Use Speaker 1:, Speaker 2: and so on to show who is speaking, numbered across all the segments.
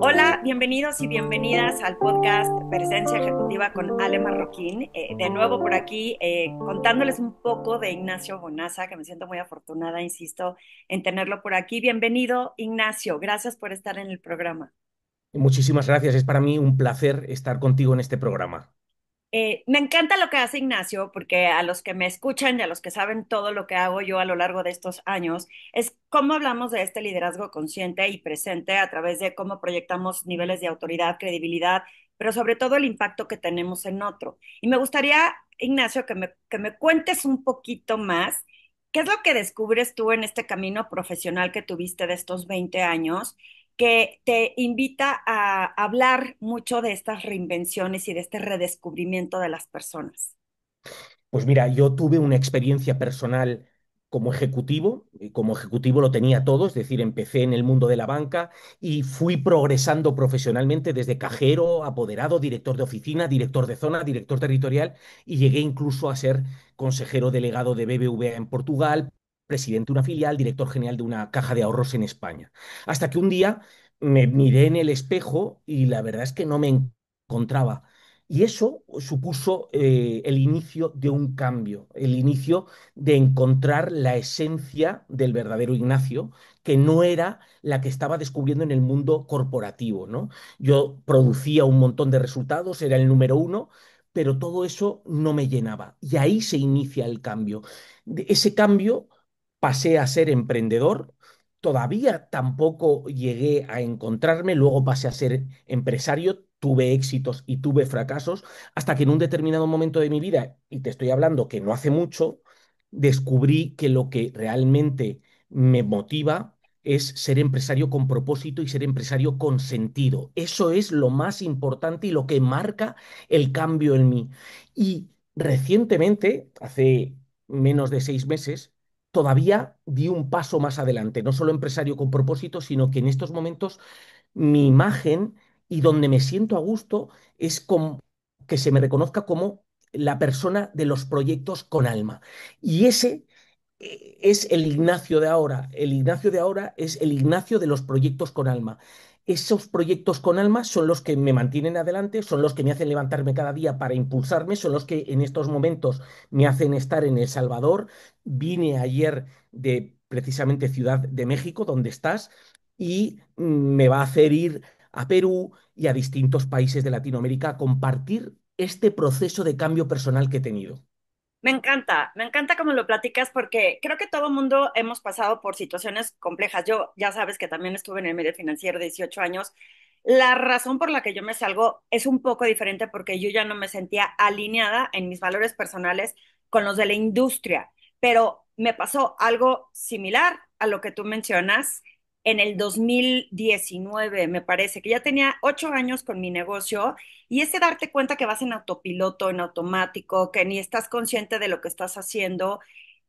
Speaker 1: Hola, bienvenidos y bienvenidas al podcast Presencia Ejecutiva con Ale Marroquín. De nuevo por aquí contándoles un poco de Ignacio Bonaza, que me siento muy afortunada, insisto, en tenerlo por aquí. Bienvenido, Ignacio. Gracias por estar en el programa.
Speaker 2: Muchísimas gracias. Es para mí un placer estar contigo en este programa.
Speaker 1: Me encanta lo que hace Ignacio, porque a los que me escuchan y a los que saben todo lo que hago yo a lo largo de estos años, es cómo hablamos de este liderazgo consciente y presente a través de cómo proyectamos niveles de autoridad, credibilidad, pero sobre todo el impacto que tenemos en otro. Y me gustaría, Ignacio, que me cuentes un poquito más, ¿qué es lo que descubres tú en este camino profesional que tuviste de estos 20 años? Que te invita a hablar mucho de estas reinvenciones y de este redescubrimiento de las personas.
Speaker 2: Pues mira, yo tuve una experiencia personal como ejecutivo, y como ejecutivo lo tenía todo, es decir, empecé en el mundo de la banca y fui progresando profesionalmente desde cajero, apoderado, director de oficina, director de zona, director territorial y llegué incluso a ser consejero delegado de BBVA en Portugal, presidente de una filial, director general de una caja de ahorros en España. Hasta que un día me miré en el espejo y la verdad es que no me encontraba. Y eso supuso el inicio de un cambio, el inicio de encontrar la esencia del verdadero Ignacio, que no era la que estaba descubriendo en el mundo corporativo, ¿no? Yo producía un montón de resultados, era el número uno, pero todo eso no me llenaba. Y ahí se inicia el cambio. De ese cambio pasé a ser emprendedor. Todavía tampoco llegué a encontrarme, luego pasé a ser empresario, tuve éxitos y tuve fracasos, hasta que en un determinado momento de mi vida, y te estoy hablando que no hace mucho, descubrí que lo que realmente me motiva es ser empresario con propósito y ser empresario con sentido. Eso es lo más importante y lo que marca el cambio en mí. Y recientemente, hace menos de 6 meses, todavía di un paso más adelante, no solo empresario con propósito, sino que en estos momentos mi imagen y donde me siento a gusto es como que se me reconozca como la persona de los proyectos con alma. Y ese es el Ignacio de ahora. El Ignacio de ahora es el Ignacio de los proyectos con alma. Esos proyectos con alma son los que me mantienen adelante, son los que me hacen levantarme cada día para impulsarme, son los que en estos momentos me hacen estar en El Salvador. Vine ayer de precisamente Ciudad de México, donde estás, y me va a hacer ir a Perú y a distintos países de Latinoamérica a compartir este proceso de cambio personal que he tenido.
Speaker 1: Me encanta cómo lo platicas porque creo que todo mundo hemos pasado por situaciones complejas. Yo ya sabes que también estuve en el medio financiero 18 años. La razón por la que yo me salgo es un poco diferente porque yo ya no me sentía alineada en mis valores personales con los de la industria, pero me pasó algo similar a lo que tú mencionas en el 2019, me parece, que ya tenía 8 años con mi negocio y ese darte cuenta que vas en autopiloto, en automático, que ni estás consciente de lo que estás haciendo,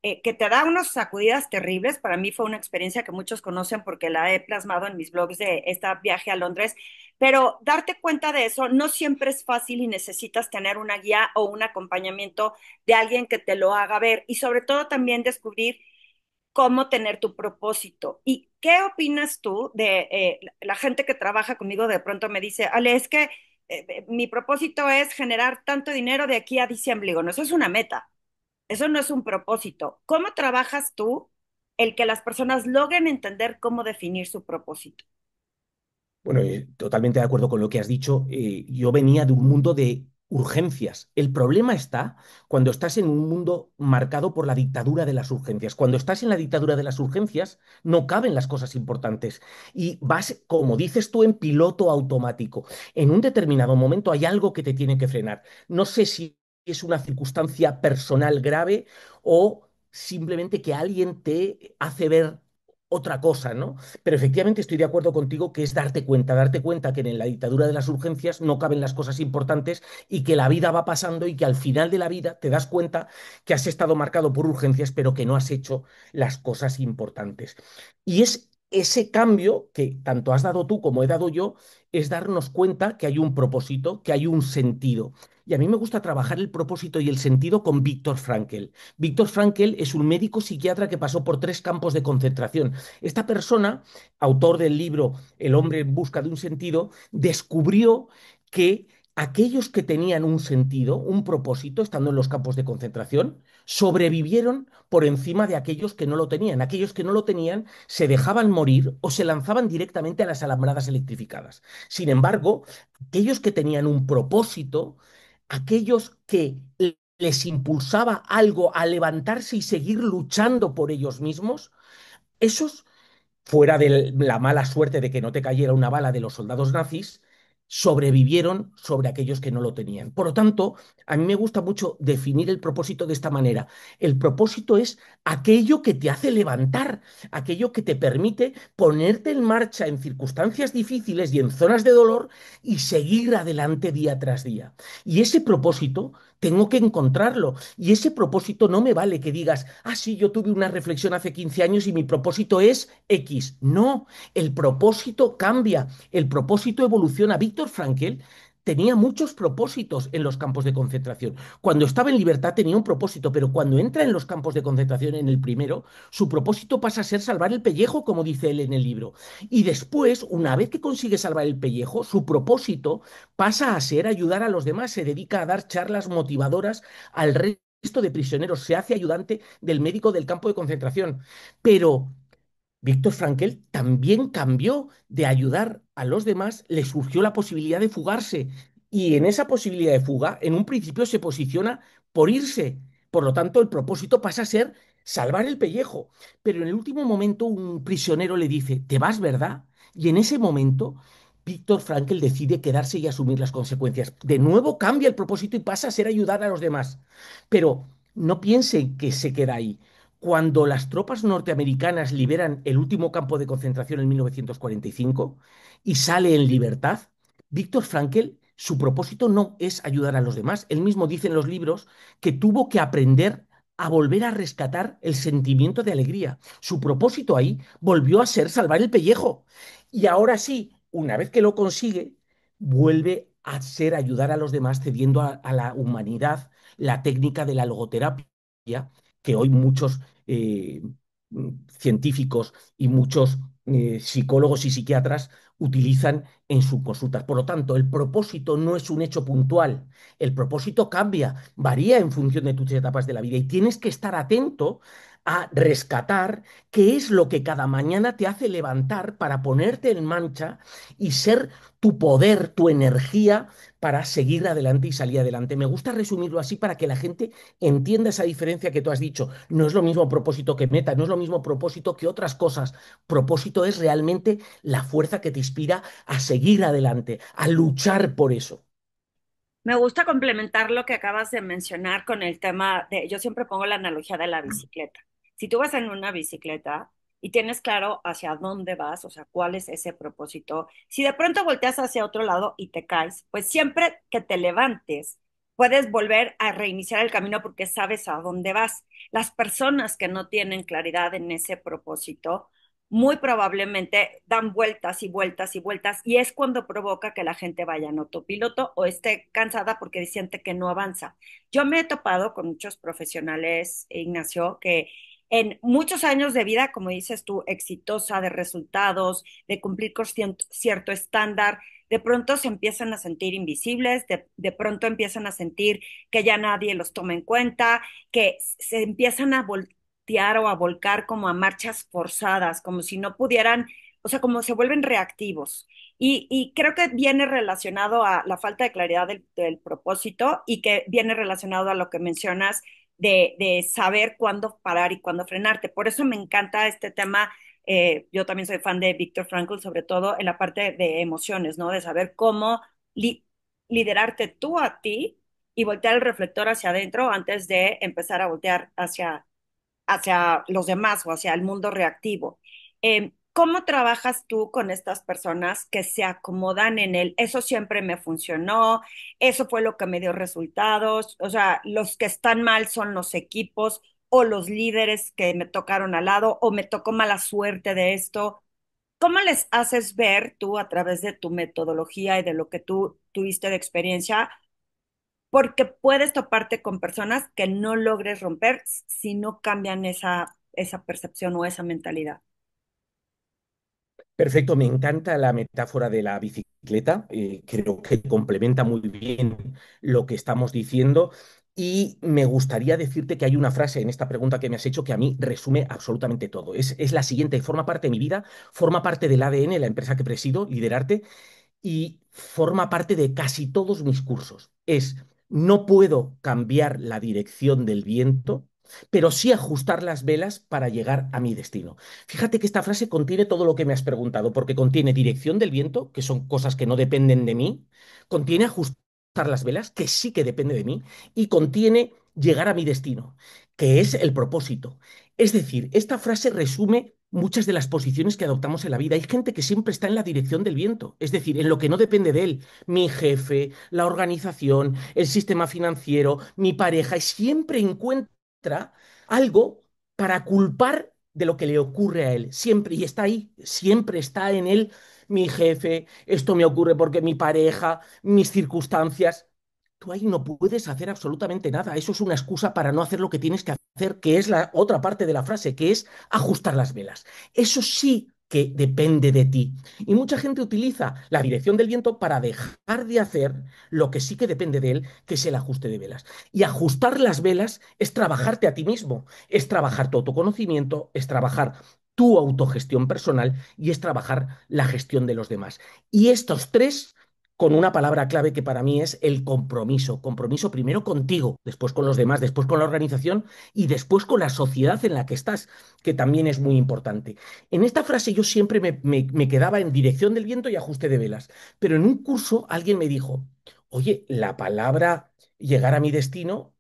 Speaker 1: que te da unas sacudidas terribles. Para mí fue una experiencia que muchos conocen porque la he plasmado en mis blogs de este viaje a Londres, pero darte cuenta de eso no siempre es fácil y necesitas tener una guía o un acompañamiento de alguien que te lo haga ver y sobre todo también descubrir cómo tener tu propósito. ¿Y qué opinas tú de la gente que trabaja conmigo de pronto me dice, Ale, es que mi propósito es generar tanto dinero de aquí a diciembre? Digo, no, eso es una meta, eso no es un propósito. ¿Cómo trabajas tú el que las personas logren entender cómo definir su propósito?
Speaker 2: Bueno, totalmente de acuerdo con lo que has dicho. Yo venía de un mundo de urgencias. El problema está cuando estás en un mundo marcado por la dictadura de las urgencias. Cuando estás en la dictadura de las urgencias, no caben las cosas importantes. Y vas, como dices tú, en piloto automático. En un determinado momento hay algo que te tiene que frenar. No sé si es una circunstancia personal grave o simplemente que alguien te hace ver otra cosa, ¿no? Pero efectivamente estoy de acuerdo contigo que es darte cuenta que en la dictadura de las urgencias no caben las cosas importantes y que la vida va pasando y que al final de la vida te das cuenta que has estado marcado por urgencias, pero que no has hecho las cosas importantes. Y es ese cambio que tanto has dado tú como he dado yo es darnos cuenta que hay un propósito, que hay un sentido. Y a mí me gusta trabajar el propósito y el sentido con Víctor Frankl. Víctor Frankl es un médico psiquiatra que pasó por 3 campos de concentración. Esta persona, autor del libro El hombre en busca de un sentido, descubrió que aquellos que tenían un sentido, un propósito, estando en los campos de concentración, sobrevivieron por encima de aquellos que no lo tenían. Aquellos que no lo tenían se dejaban morir o se lanzaban directamente a las alambradas electrificadas. Sin embargo, aquellos que tenían un propósito, aquellos que les impulsaba algo a levantarse y seguir luchando por ellos mismos, esos, fuera de la mala suerte de que no te cayera una bala de los soldados nazis, sobrevivieron sobre aquellos que no lo tenían. Por lo tanto, a mí me gusta mucho definir el propósito de esta manera. El propósito es aquello que te hace levantar, aquello que te permite ponerte en marcha en circunstancias difíciles y en zonas de dolor y seguir adelante día tras día. Y ese propósito tengo que encontrarlo. Y ese propósito no me vale que digas, ah, sí, yo tuve una reflexión hace 15 años y mi propósito es X. No, el propósito cambia, el propósito evoluciona. Víctor Frankl tenía muchos propósitos en los campos de concentración. Cuando estaba en libertad tenía un propósito, pero cuando entra en los campos de concentración en el primero, su propósito pasa a ser salvar el pellejo, como dice él en el libro. Y después, una vez que consigue salvar el pellejo, su propósito pasa a ser ayudar a los demás, se dedica a dar charlas motivadoras al resto de prisioneros, se hace ayudante del médico del campo de concentración. Pero Víctor Frankl también cambió de ayudar a los demás, le surgió la posibilidad de fugarse y en esa posibilidad de fuga, en un principio se posiciona por irse. Por lo tanto, el propósito pasa a ser salvar el pellejo. Pero en el último momento un prisionero le dice, ¿te vas, verdad? Y en ese momento Víctor Frankl decide quedarse y asumir las consecuencias. De nuevo cambia el propósito y pasa a ser ayudar a los demás. Pero no piensen que se queda ahí. Cuando las tropas norteamericanas liberan el último campo de concentración en 1945 y sale en libertad, Víctor Frankl, su propósito no es ayudar a los demás. Él mismo dice en los libros que tuvo que aprender a volver a rescatar el sentimiento de alegría. Su propósito ahí volvió a ser salvar el pellejo. Y ahora sí, una vez que lo consigue, vuelve a ser ayudar a los demás cediendo a la humanidad la técnica de la logoterapia que hoy muchos científicos y muchos psicólogos y psiquiatras utilizan en sus consultas. Por lo tanto, el propósito no es un hecho puntual, el propósito cambia, varía en función de tus etapas de la vida y tienes que estar atento a rescatar qué es lo que cada mañana te hace levantar para ponerte en marcha y ser tu poder, tu energía para seguir adelante y salir adelante. Me gusta resumirlo así para que la gente entienda esa diferencia que tú has dicho. No es lo mismo propósito que meta, no es lo mismo propósito que otras cosas. Propósito es realmente la fuerza que te inspira a seguir adelante, a luchar por eso.
Speaker 1: Me gusta complementar lo que acabas de mencionar con el tema de, yo siempre pongo la analogía de la bicicleta. Si tú vas en una bicicleta y tienes claro hacia dónde vas, o sea, cuál es ese propósito, si de pronto volteas hacia otro lado y te caes, pues siempre que te levantes, puedes volver a reiniciar el camino porque sabes a dónde vas. Las personas que no tienen claridad en ese propósito, muy probablemente dan vueltas y vueltas y vueltas y es cuando provoca que la gente vaya en autopiloto o esté cansada porque siente que no avanza. Yo me he topado con muchos profesionales, Ignacio, que en muchos años de vida, como dices tú, exitosa, de resultados, de cumplir con cierto estándar, de pronto se empiezan a sentir invisibles, de pronto empiezan a sentir que ya nadie los toma en cuenta, que se empiezan a voltear o a volcar como a marchas forzadas, como si no pudieran, o sea, como se vuelven reactivos. Y creo que viene relacionado a la falta de claridad del propósito y que viene relacionado a lo que mencionas de saber cuándo parar y cuándo frenarte. Por eso me encanta este tema. Yo también soy fan de Viktor Frankl, sobre todo en la parte de emociones, ¿no? De saber cómo li liderarte tú a ti y voltear el reflector hacia adentro antes de empezar a voltear hacia los demás o hacia el mundo reactivo. ¿Cómo trabajas tú con estas personas que se acomodan en el, eso siempre me funcionó, eso fue lo que me dio resultados? O sea, los que están mal son los equipos o los líderes que me tocaron al lado o me tocó mala suerte de esto. ¿Cómo les haces ver tú a través de tu metodología y de lo que tú tuviste de experiencia? Porque puedes toparte con personas que no logres romper si no cambian esa percepción o esa mentalidad.
Speaker 2: Perfecto, me encanta la metáfora de la bicicleta, creo que complementa muy bien lo que estamos diciendo y me gustaría decirte que hay una frase en esta pregunta que me has hecho que a mí resume absolutamente todo. Es la siguiente, forma parte de mi vida, forma parte del ADN, la empresa que presido, Liderarte, y forma parte de casi todos mis cursos. No puedo cambiar la dirección del viento, pero sí ajustar las velas para llegar a mi destino. Fíjate que esta frase contiene todo lo que me has preguntado, porque contiene dirección del viento, que son cosas que no dependen de mí, contiene ajustar las velas, que sí que depende de mí, y contiene llegar a mi destino, que es el propósito. Es decir, esta frase resume muchas de las posiciones que adoptamos en la vida. Hay gente que siempre está en la dirección del viento, es decir, en lo que no depende de él. Mi jefe, la organización, el sistema financiero, mi pareja, y siempre encuentra algo para culpar de lo que le ocurre a él. Siempre, y está ahí, siempre está en él mi jefe, esto me ocurre porque mi pareja, mis circunstancias. Tú ahí no puedes hacer absolutamente nada. Eso es una excusa para no hacer lo que tienes que hacer, que es la otra parte de la frase, que es ajustar las velas. Eso sí que depende de ti. Y mucha gente utiliza la dirección del viento para dejar de hacer lo que sí que depende de él, que es el ajuste de velas. Y ajustar las velas es trabajarte a ti mismo, es trabajar tu autoconocimiento, es trabajar tu autogestión personal y es trabajar la gestión de los demás. Y estos tres con una palabra clave que para mí es el compromiso. Compromiso primero contigo, después con los demás, después con la organización y después con la sociedad en la que estás, que también es muy importante. En esta frase yo siempre me quedaba en dirección del viento y ajuste de velas, pero en un curso alguien me dijo, oye, la palabra llegar a mi destino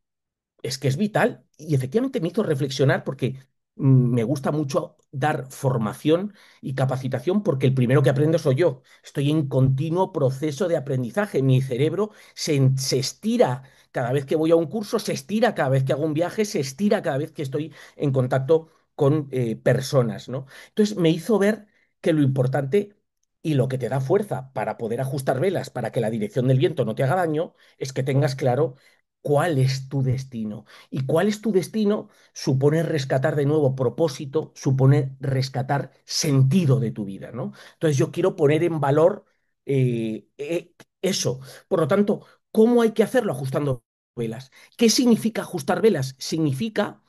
Speaker 2: es que es vital y efectivamente me hizo reflexionar porque me gusta mucho dar formación y capacitación porque el primero que aprendo soy yo. Estoy en continuo proceso de aprendizaje. Mi cerebro se estira cada vez que voy a un curso, se estira cada vez que hago un viaje, se estira cada vez que estoy en contacto con personas, ¿no? Entonces me hizo ver que lo importante y lo que te da fuerza para poder ajustar velas, para que la dirección del viento no te haga daño, es que tengas claro cuál es tu destino. Y cuál es tu destino supone rescatar de nuevo propósito, supone rescatar sentido de tu vida, ¿no? Entonces yo quiero poner en valor eso. Por lo tanto, ¿cómo hay que hacerlo? Ajustando velas. ¿Qué significa ajustar velas? Significa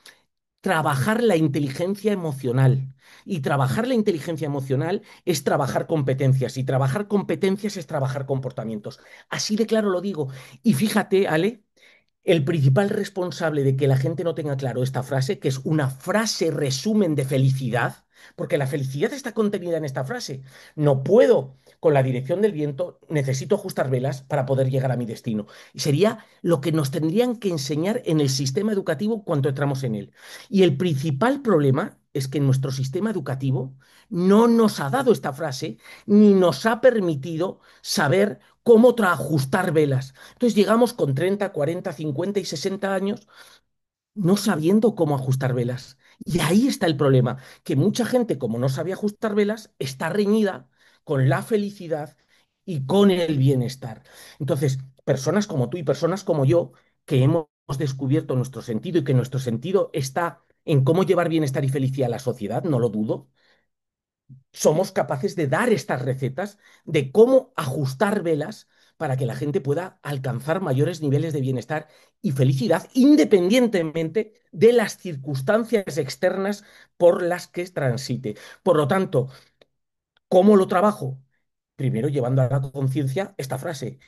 Speaker 2: trabajar la inteligencia emocional. Y trabajar la inteligencia emocional es trabajar competencias. Y trabajar competencias es trabajar comportamientos. Así de claro lo digo. Y fíjate, Ale, el principal responsable de que la gente no tenga claro esta frase, que es una frase resumen de felicidad, porque la felicidad está contenida en esta frase. No puedo con la dirección del viento, necesito ajustar velas para poder llegar a mi destino. Y sería lo que nos tendrían que enseñar en el sistema educativo cuando entramos en él. Y el principal problema es que nuestro sistema educativo no nos ha dado esta frase ni nos ha permitido saber cómo ajustar velas. Entonces llegamos con 30, 40, 50 y 60 años no sabiendo cómo ajustar velas. Y ahí está el problema, que mucha gente, como no sabe ajustar velas, está reñida con la felicidad y con el bienestar. Entonces, personas como tú y personas como yo, que hemos descubierto nuestro sentido y que nuestro sentido está en cómo llevar bienestar y felicidad a la sociedad, no lo dudo, somos capaces de dar estas recetas de cómo ajustar velas para que la gente pueda alcanzar mayores niveles de bienestar y felicidad independientemente de las circunstancias externas por las que transite. Por lo tanto, ¿cómo lo trabajo? Primero, llevando a la conciencia esta frase.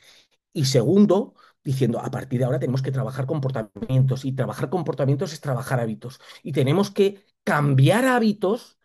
Speaker 2: Y segundo, diciendo, a partir de ahora tenemos que trabajar comportamientos y trabajar comportamientos es trabajar hábitos. Y tenemos que cambiar hábitos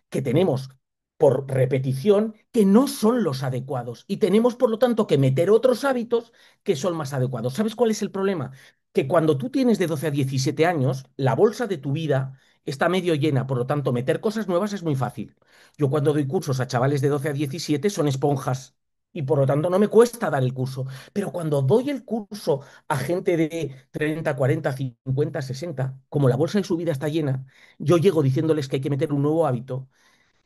Speaker 2: que tenemos por repetición que no son los adecuados. Y tenemos, por lo tanto, que meter otros hábitos que son más adecuados. ¿Sabes cuál es el problema? Que cuando tú tienes de 12 a 17 años, la bolsa de tu vida está medio llena, por lo tanto, meter cosas nuevas es muy fácil. Yo cuando doy cursos a chavales de 12 a 17 son esponjas y por lo tanto no me cuesta dar el curso. Pero cuando doy el curso a gente de 30, 40, 50, 60, como la bolsa de su vida está llena, yo llego diciéndoles que hay que meter un nuevo hábito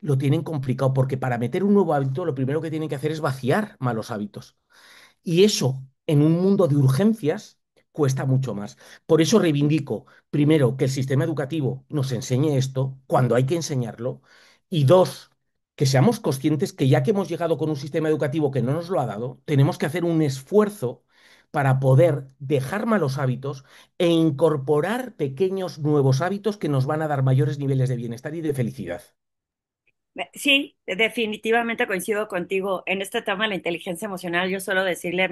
Speaker 2: lo tienen complicado porque para meter un nuevo hábito lo primero que tienen que hacer es vaciar malos hábitos. Y eso, en un mundo de urgencias, cuesta mucho más. Por eso reivindico, primero, que el sistema educativo nos enseñe esto cuando hay que enseñarlo. Y dos, que seamos conscientes que ya que hemos llegado con un sistema educativo que no nos lo ha dado, tenemos que hacer un esfuerzo para poder dejar malos hábitos e incorporar pequeños nuevos hábitos que nos van a dar mayores niveles de bienestar y de felicidad.
Speaker 1: Sí, definitivamente coincido contigo. En este tema de la inteligencia emocional, yo suelo decirle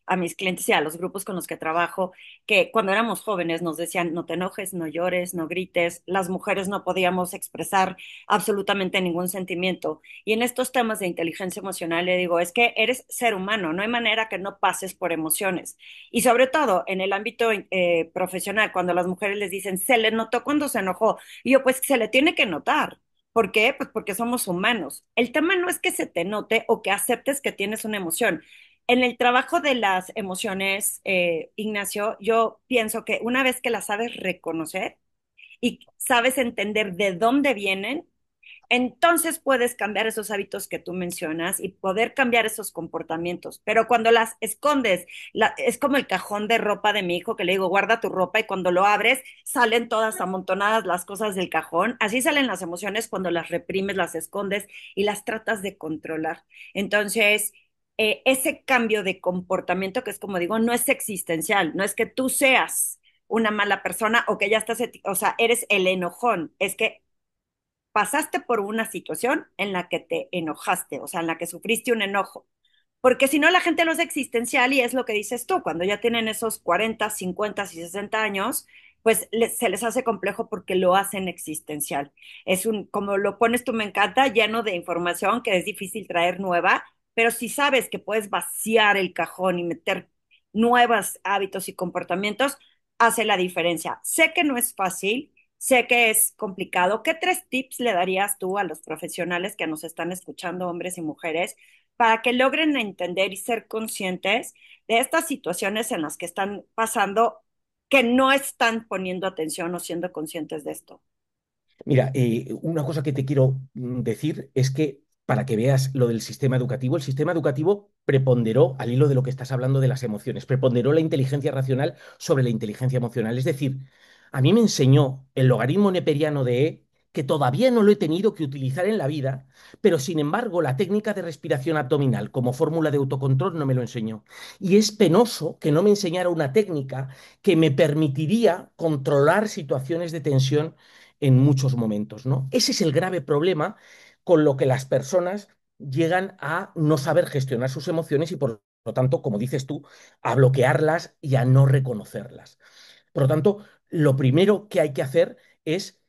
Speaker 1: a mis clientes y a los grupos con los que trabajo que cuando éramos jóvenes nos decían, no te enojes, no llores, no grites. Las mujeres no podíamos expresar absolutamente ningún sentimiento. Y en estos temas de inteligencia emocional le digo, es que eres ser humano, no hay manera que no pases por emociones. Y sobre todo en el ámbito profesional, cuando las mujeres les dicen, se le notó cuando se enojó. Y yo, pues se le tiene que notar. ¿Por qué? Pues porque somos humanos. El tema no es que se te note o que aceptes que tienes una emoción. En el trabajo de las emociones, Ignacio, yo pienso que una vez que las sabes reconocer y sabes entender de dónde vienen, entonces puedes cambiar esos hábitos que tú mencionas y poder cambiar esos comportamientos. Pero cuando las escondes, es como el cajón de ropa de mi hijo que le digo, guarda tu ropa y cuando lo abres salen todas amontonadas las cosas del cajón. Así salen las emociones cuando las reprimes, las escondes y las tratas de controlar. Entonces, ese cambio de comportamiento que es como digo, no es existencial, no es que tú seas una mala persona o que ya estás, o sea, eres el enojón, es que pasaste por una situación en la que te enojaste, o sea, en la que sufriste un enojo. Porque si no, la gente lo es existencial y es lo que dices tú, cuando ya tienen esos 40, 50 y 60 años, pues se les hace complejo porque lo hacen existencial. Es un, como lo pones tú, me encanta, lleno de información que es difícil traer nueva, pero si sabes que puedes vaciar el cajón y meter nuevos hábitos y comportamientos, hace la diferencia. Sé que no es fácil, sé que es complicado. ¿Qué tres tips le darías tú a los profesionales que nos están escuchando, hombres y mujeres, para que logren entender y ser conscientes de estas situaciones en las que están pasando, que no están poniendo atención o siendo conscientes de esto?
Speaker 2: Mira, una cosa que te quiero decir es que para que veas lo del sistema educativo, el sistema educativo preponderó, al hilo de lo que estás hablando de las emociones, preponderó la inteligencia racional sobre la inteligencia emocional. Es decir, a mí me enseñó el logaritmo neperiano de E, que todavía no lo he tenido que utilizar en la vida, pero sin embargo la técnica de respiración abdominal como fórmula de autocontrol no me lo enseñó. Y es penoso que no me enseñara una técnica que me permitiría controlar situaciones de tensión en muchos momentos, ¿no? Ese es el grave problema con lo que las personas llegan a no saber gestionar sus emociones y por lo tanto, como dices tú, a bloquearlas y a no reconocerlas. Por lo tanto, lo primero que hay que hacer es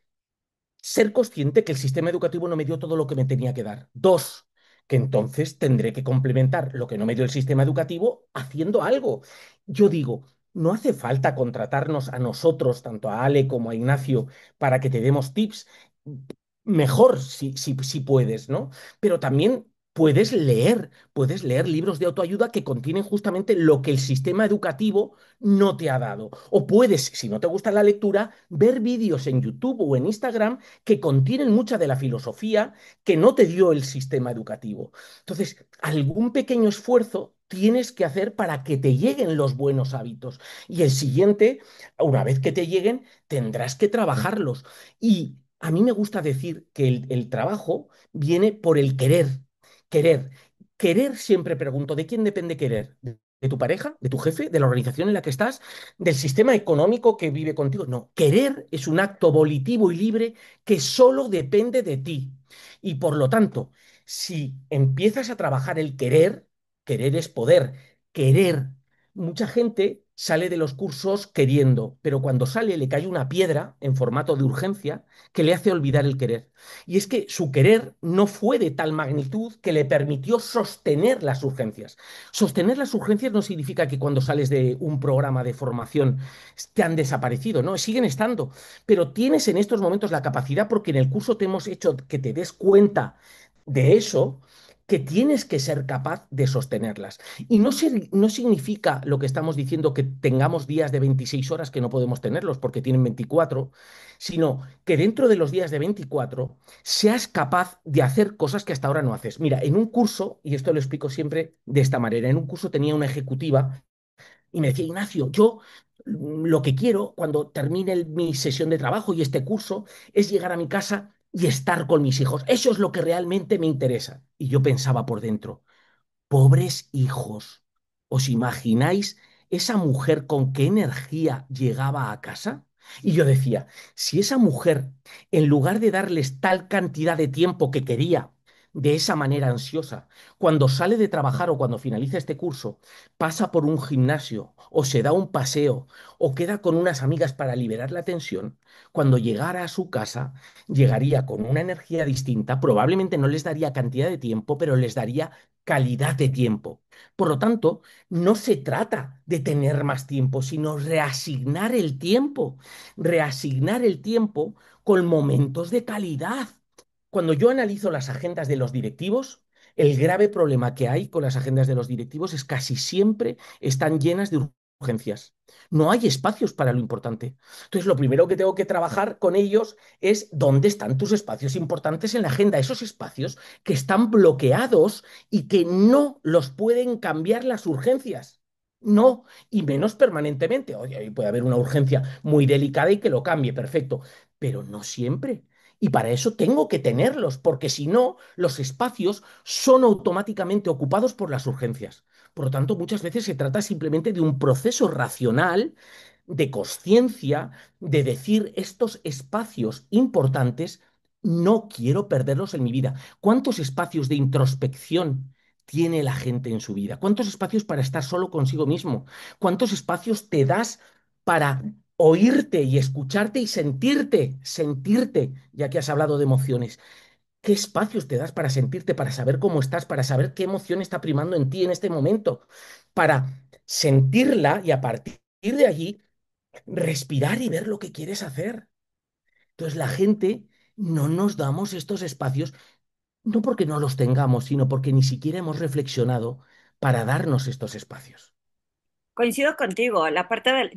Speaker 2: ser consciente que el sistema educativo no me dio todo lo que me tenía que dar. Dos, que entonces tendré que complementar lo que no me dio el sistema educativo haciendo algo. Yo digo, no hace falta contratarnos a nosotros, tanto a Ale como a Ignacio, para que te demos tips. Mejor si puedes, ¿no? Pero también puedes leer libros de autoayuda que contienen justamente lo que el sistema educativo no te ha dado. O puedes, si no te gusta la lectura, ver vídeos en YouTube o en Instagram que contienen mucha de la filosofía que no te dio el sistema educativo. Entonces, algún pequeño esfuerzo tienes que hacer para que te lleguen los buenos hábitos. Y el siguiente, una vez que te lleguen, tendrás que trabajarlos. Y a mí me gusta decir que el trabajo viene por el querer. Querer. Querer, siempre pregunto, ¿de quién depende querer? ¿De tu pareja? ¿De tu jefe? ¿De la organización en la que estás? ¿Del sistema económico que vive contigo? No, querer es un acto volitivo y libre que solo depende de ti. Y por lo tanto, si empiezas a trabajar el querer, querer es poder, querer, mucha gente sale de los cursos queriendo, pero cuando sale le cae una piedra en formato de urgencia que le hace olvidar el querer. Y es que su querer no fue de tal magnitud que le permitió sostener las urgencias. Sostener las urgencias no significa que cuando sales de un programa de formación te han desaparecido, no, siguen estando, pero tienes en estos momentos la capacidad porque en el curso te hemos hecho que te des cuenta de eso que tienes que ser capaz de sostenerlas. Y no significa lo que estamos diciendo que tengamos días de 26 horas que no podemos tenerlos porque tienen 24, sino que dentro de los días de 24 seas capaz de hacer cosas que hasta ahora no haces. Mira, en un curso, y esto lo explico siempre de esta manera, en un curso tenía una ejecutiva y me decía, Ignacio, yo lo que quiero cuando termine mi sesión de trabajo y este curso es llegar a mi casa y estar con mis hijos. Eso es lo que realmente me interesa. Y yo pensaba por dentro, pobres hijos, ¿os imagináis esa mujer con qué energía llegaba a casa? Y yo decía, si esa mujer, en lugar de darles tal cantidad de tiempo que quería, de esa manera ansiosa, cuando sale de trabajar o cuando finaliza este curso, pasa por un gimnasio o se da un paseo o queda con unas amigas para liberar la tensión, cuando llegara a su casa, llegaría con una energía distinta, probablemente no les daría cantidad de tiempo, pero les daría calidad de tiempo. Por lo tanto, no se trata de tener más tiempo, sino reasignar el tiempo con momentos de calidad. Cuando yo analizo las agendas de los directivos, el grave problema que hay con las agendas de los directivos es casi siempre están llenas de urgencias. No hay espacios para lo importante. Entonces, lo primero que tengo que trabajar con ellos es dónde están tus espacios importantes en la agenda, esos espacios que están bloqueados y que no los pueden cambiar las urgencias. No, y menos permanentemente. Oye, puede haber una urgencia muy delicada y que lo cambie, perfecto, pero no siempre. Y para eso tengo que tenerlos, porque si no, los espacios son automáticamente ocupados por las urgencias. Por lo tanto, muchas veces se trata simplemente de un proceso racional, de conciencia, de decir estos espacios importantes, no quiero perderlos en mi vida. ¿Cuántos espacios de introspección tiene la gente en su vida? ¿Cuántos espacios para estar solo consigo mismo? ¿Cuántos espacios te das para oírte y escucharte y sentirte, ya que has hablado de emociones? ¿Qué espacios te das para sentirte, para saber cómo estás, para saber qué emoción está primando en ti en este momento, para sentirla y a partir de allí respirar y ver lo que quieres hacer? Entonces la gente no nos damos estos espacios, no porque no los tengamos, sino porque ni siquiera hemos reflexionado para darnos estos espacios.
Speaker 1: Coincido contigo, la parte del,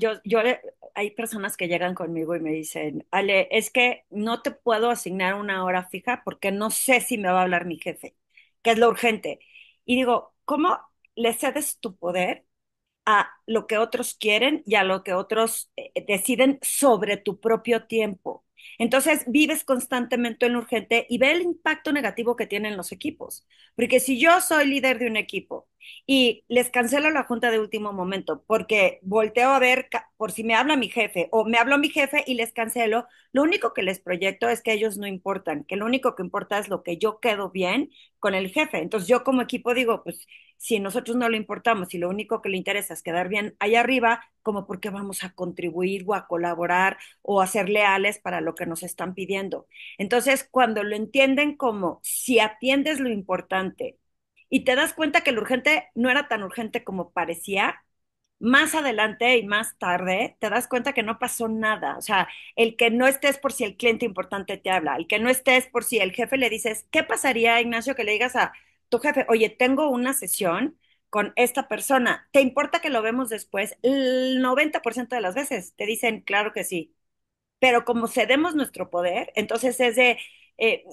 Speaker 1: hay personas que llegan conmigo y me dicen, Ale, es que no te puedo asignar una hora fija porque no sé si me va a hablar mi jefe, que es lo urgente. Y digo, ¿cómo le cedes tu poder a lo que otros quieren y a lo que otros deciden sobre tu propio tiempo? Entonces vives constantemente en lo urgente y ve el impacto negativo que tienen los equipos. Porque si yo soy líder de un equipo y les cancelo la junta de último momento porque volteo a ver por si me habla mi jefe o me habló mi jefe y les cancelo, lo único que les proyecto es que ellos no importan, que lo único que importa es lo que yo quedo bien con el jefe. Entonces yo como equipo digo, pues si nosotros no le importamos y lo único que le interesa es quedar bien allá arriba, como por qué vamos a contribuir o a colaborar o a ser leales para lo que nos están pidiendo. Entonces, cuando lo entienden como si atiendes lo importante y te das cuenta que lo urgente no era tan urgente como parecía, más adelante y más tarde te das cuenta que no pasó nada. O sea, el que no estés por si el cliente importante te habla, el que no estés por si el jefe le dices, ¿qué pasaría, Ignacio, que le digas a tu jefe, oye, tengo una sesión con esta persona, ¿te importa que lo vemos después? El 90% de las veces te dicen, claro que sí, pero como cedemos nuestro poder, entonces es de,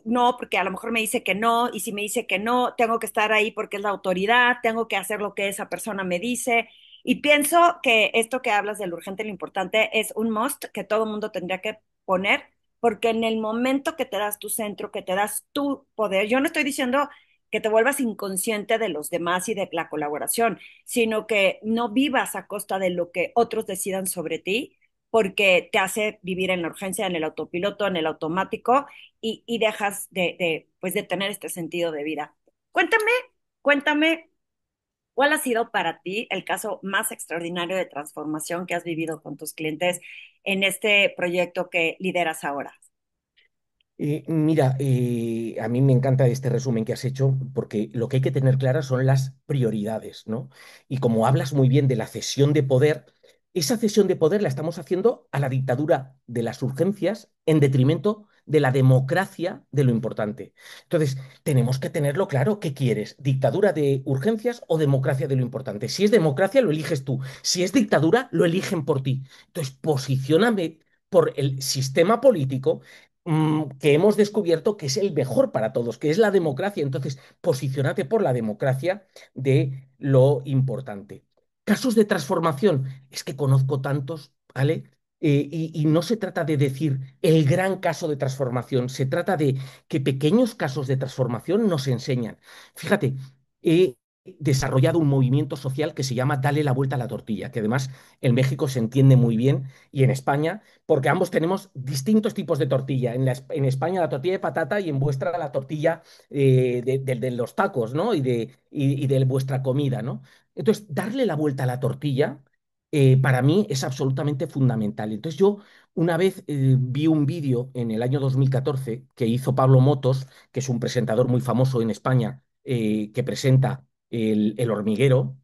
Speaker 1: no, porque a lo mejor me dice que no, y si me dice que no, tengo que estar ahí porque es la autoridad, tengo que hacer lo que esa persona me dice. Y pienso que esto que hablas del urgente y lo importante es un must que todo mundo tendría que poner, porque en el momento que te das tu centro, que te das tu poder, yo no estoy diciendo que te vuelvas inconsciente de los demás y de la colaboración, sino que no vivas a costa de lo que otros decidan sobre ti, porque te hace vivir en la urgencia, en el autopiloto, en el automático y dejas pues de tener este sentido de vida. Cuéntame, cuéntame, ¿cuál ha sido para ti el caso más extraordinario de transformación que has vivido con tus clientes en este proyecto que lideras ahora?
Speaker 2: Mira, a mí me encanta este resumen que has hecho porque lo que hay que tener claras son las prioridades, ¿no? Y como hablas muy bien de la cesión de poder, esa cesión de poder la estamos haciendo a la dictadura de las urgencias en detrimento de la democracia de lo importante. Entonces, tenemos que tenerlo claro. ¿Qué quieres? ¿Dictadura de urgencias o democracia de lo importante? Si es democracia, lo eliges tú. Si es dictadura, lo eligen por ti. Entonces, posicióname por el sistema político que hemos descubierto que es el mejor para todos, que es la democracia. Entonces, posiciónate por la democracia de lo importante. Casos de transformación, es que conozco tantos, ¿vale? Y no se trata de decir el gran caso de transformación, se trata de que pequeños casos de transformación nos enseñan. Fíjate, he desarrollado un movimiento social que se llama Dale la vuelta a la tortilla, que además en México se entiende muy bien y en España, porque ambos tenemos distintos tipos de tortilla. En España la tortilla de patata y en vuestra la tortilla de los tacos, ¿no? Y de vuestra comida, ¿no? Entonces, darle la vuelta a la tortilla para mí es absolutamente fundamental. Entonces, yo una vez vi un vídeo en el año 2014 que hizo Pablo Motos, que es un presentador muy famoso en España, que presenta El Hormiguero.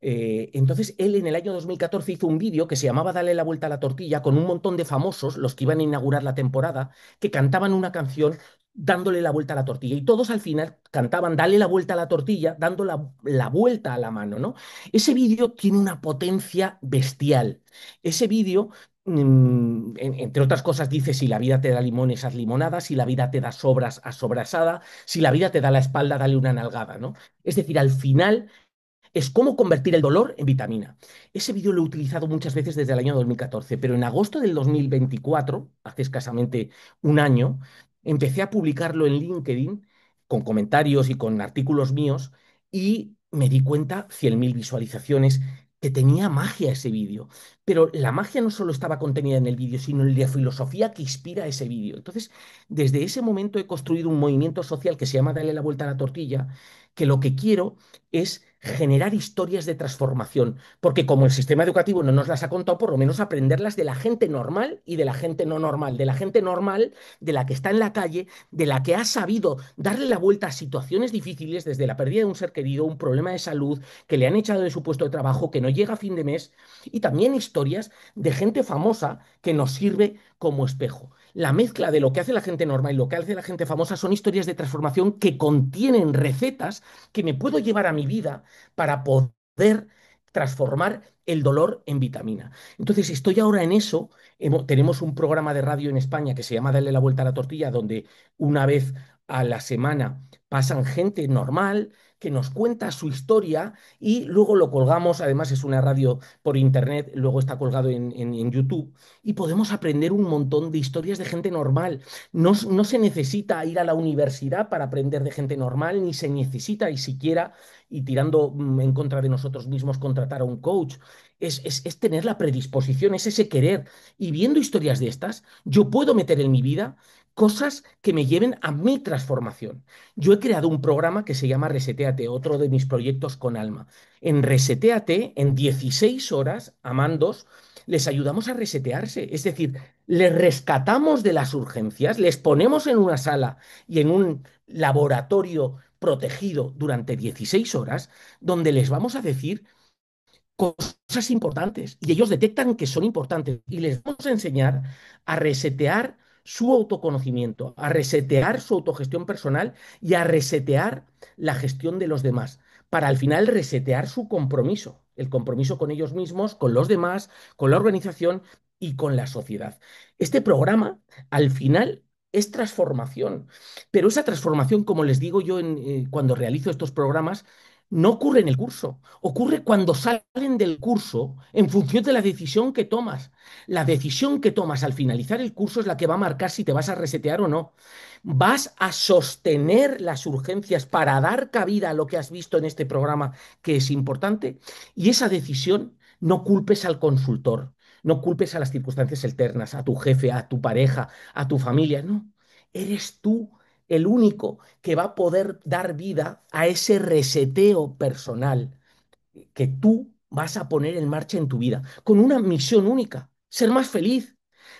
Speaker 2: Entonces, él en el año 2014 hizo un vídeo que se llamaba Dale la vuelta a la tortilla con un montón de famosos, los que iban a inaugurar la temporada, que cantaban una canción dándole la vuelta a la tortilla. Y todos al final cantaban Dale la vuelta a la tortilla, dando la vuelta a la mano, ¿no? Ese vídeo tiene una potencia bestial. Ese vídeo, entre otras cosas, dice, si la vida te da limones, haz limonada, si la vida te da sobras, haz sobrasada, si la vida te da la espalda, dale una nalgada, ¿no? Es decir, al final es cómo convertir el dolor en vitamina. Ese vídeo lo he utilizado muchas veces desde el año 2014, pero en agosto del 2024, hace escasamente un año, empecé a publicarlo en LinkedIn con comentarios y con artículos míos y me di cuenta, 100.000 visualizaciones, que tenía magia ese vídeo. Pero la magia no solo estaba contenida en el vídeo, sino en la filosofía que inspira ese vídeo. Entonces, desde ese momento he construido un movimiento social que se llama Dale la vuelta a la tortilla, que lo que quiero es generar historias de transformación, porque como el sistema educativo no nos las ha contado, por lo menos aprenderlas de la gente normal y de la gente no normal, de la gente normal, de la que está en la calle, de la que ha sabido darle la vuelta a situaciones difíciles, desde la pérdida de un ser querido, un problema de salud, que le han echado de su puesto de trabajo, que no llega a fin de mes, y también historias de gente famosa que nos sirve como espejo. La mezcla de lo que hace la gente normal y lo que hace la gente famosa son historias de transformación que contienen recetas que me puedo llevar a mi vida para poder transformar el dolor en vitamina. Entonces, estoy ahora en eso. Tenemos un programa de radio en España que se llama Darle la vuelta a la tortilla, donde una vez a la semana pasan gente normal que nos cuenta su historia y luego lo colgamos. Además, es una radio por internet, luego está colgado en YouTube y podemos aprender un montón de historias de gente normal. No se necesita ir a la universidad para aprender de gente normal, ni se necesita, y siquiera y tirando en contra de nosotros mismos, contratar a un coach. Es tener la predisposición, es ese querer. Y viendo historias de estas, yo puedo meter en mi vida cosas que me lleven a mi transformación. Yo he creado un programa que se llama Reseteate, otro de mis proyectos con alma. En Reseteate, en 16 horas, a mandos, les ayudamos a resetearse. Es decir, les rescatamos de las urgencias, les ponemos en una sala y en un laboratorio protegido durante 16 horas, donde les vamos a decir cosas importantes y ellos detectan que son importantes y les vamos a enseñar a resetear su autoconocimiento, a resetear su autogestión personal y a resetear la gestión de los demás, para al final resetear su compromiso, el compromiso con ellos mismos, con los demás, con la organización y con la sociedad. Este programa, al final, es transformación, pero esa transformación, como les digo yo cuando realizo estos programas, no ocurre en el curso, ocurre cuando salen del curso en función de la decisión que tomas. La decisión que tomas al finalizar el curso es la que va a marcar si te vas a resetear o no. Vas a sostener las urgencias para dar cabida a lo que has visto en este programa que es importante y esa decisión no culpes al consultor, no culpes a las circunstancias externas, a tu jefe, a tu pareja, a tu familia, no. Eres tú el único que va a poder dar vida a ese reseteo personal que tú vas a poner en marcha en tu vida, con una misión única, ser más feliz.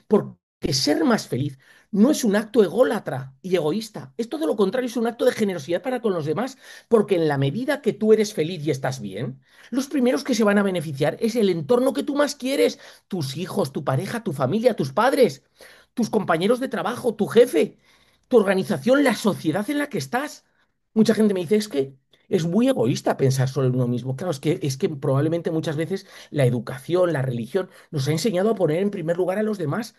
Speaker 2: Porque ser más feliz no es un acto ególatra y egoísta, es todo lo contrario, es un acto de generosidad para con los demás, porque en la medida que tú eres feliz y estás bien, los primeros que se van a beneficiar es el entorno que tú más quieres, tus hijos, tu pareja, tu familia, tus padres, tus compañeros de trabajo, tu jefe, tu organización, la sociedad en la que estás. Mucha gente me dice, es que es muy egoísta pensar solo en uno mismo. Claro, es que probablemente muchas veces la educación, la religión, nos ha enseñado a poner en primer lugar a los demás.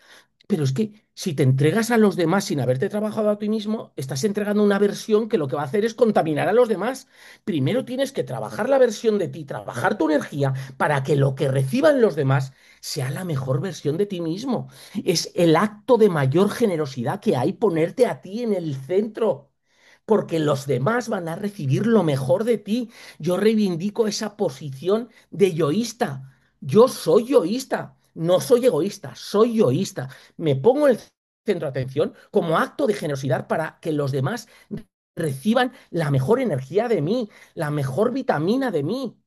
Speaker 2: Pero es que si te entregas a los demás sin haberte trabajado a ti mismo, estás entregando una versión que lo que va a hacer es contaminar a los demás. Primero tienes que trabajar la versión de ti, trabajar tu energía para que lo que reciban los demás sea la mejor versión de ti mismo. Es el acto de mayor generosidad que hay ponerte a ti en el centro, porque los demás van a recibir lo mejor de ti. Yo reivindico esa posición de yoísta. Yo soy yoísta, no soy egoísta, soy yoísta. Me pongo en el centro de atención como acto de generosidad para que los demás reciban la mejor energía de mí, la mejor vitamina de mí.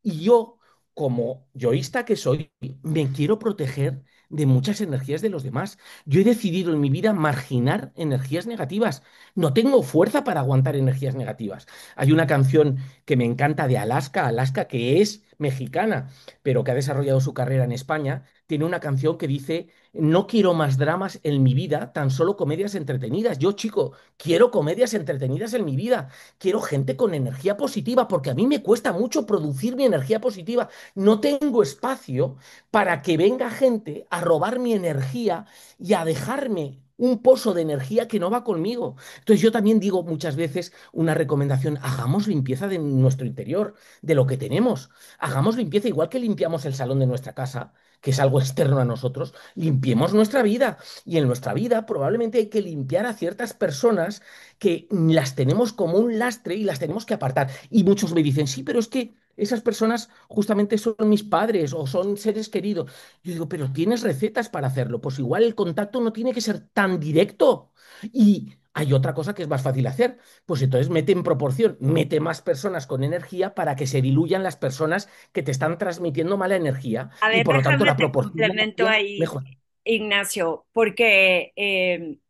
Speaker 2: Y yo, como yoísta que soy, me quiero proteger de muchas energías de los demás. Yo he decidido en mi vida marginar energías negativas. No tengo fuerza para aguantar energías negativas. Hay una canción que me encanta de Alaska, Alaska, que es mexicana, pero que ha desarrollado su carrera en España. Tiene una canción que dice, no quiero más dramas en mi vida, tan solo comedias entretenidas. Yo, chico, quiero comedias entretenidas en mi vida. Quiero gente con energía positiva, porque a mí me cuesta mucho producir mi energía positiva. No tengo espacio para que venga gente a robar mi energía y a dejarme un pozo de energía que no va conmigo. Entonces yo también digo muchas veces una recomendación, hagamos limpieza de nuestro interior, de lo que tenemos. Hagamos limpieza igual que limpiamos el salón de nuestra casa, que es algo externo a nosotros, limpiemos nuestra vida. Y en nuestra vida probablemente hay que limpiar a ciertas personas que las tenemos como un lastre y las tenemos que apartar. Y muchos me dicen, sí, pero es que esas personas justamente son mis padres o son seres queridos. Yo digo, pero tienes recetas para hacerlo. Pues igual el contacto no tiene que ser tan directo. Y hay otra cosa que es más fácil hacer. Pues entonces mete en proporción, mete más personas con energía para que se diluyan las personas que te están transmitiendo mala energía
Speaker 1: A
Speaker 2: y
Speaker 1: ver,
Speaker 2: por lo tanto
Speaker 1: déjame
Speaker 2: la
Speaker 1: te
Speaker 2: proporción de
Speaker 1: complemento
Speaker 2: energía
Speaker 1: ahí,
Speaker 2: mejora.
Speaker 1: Ignacio, porque el-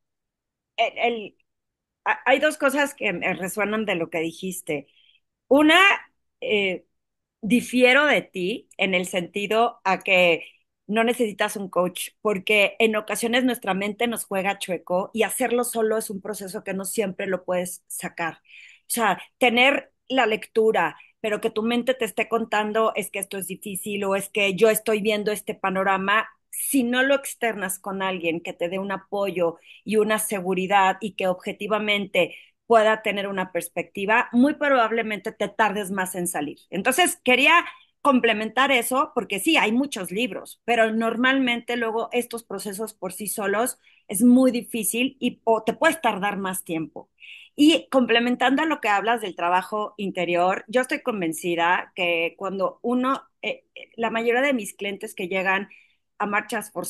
Speaker 1: el- hay dos cosas que me resuenan de lo que dijiste. Una, eh, difiero de ti en el sentido a que no necesitas un coach, porque en ocasiones nuestra mente nos juega chueco y hacerlo solo es un proceso que no siempre lo puedes sacar. O sea, tener la lectura, pero que tu mente te esté contando es que esto es difícil o es que yo estoy viendo este panorama, si no lo externas con alguien que te dé un apoyo y una seguridad y que objetivamente pueda tener una perspectiva, muy probablemente te tardes más en salir. Entonces, quería complementar eso porque sí, hay muchos libros, pero normalmente luego estos procesos por sí solos es muy difícil y o te puedes tardar más tiempo. Y complementando a lo que hablas del trabajo interior, yo estoy convencida que cuando uno, la mayoría de mis clientes que llegan a marchas forzadas,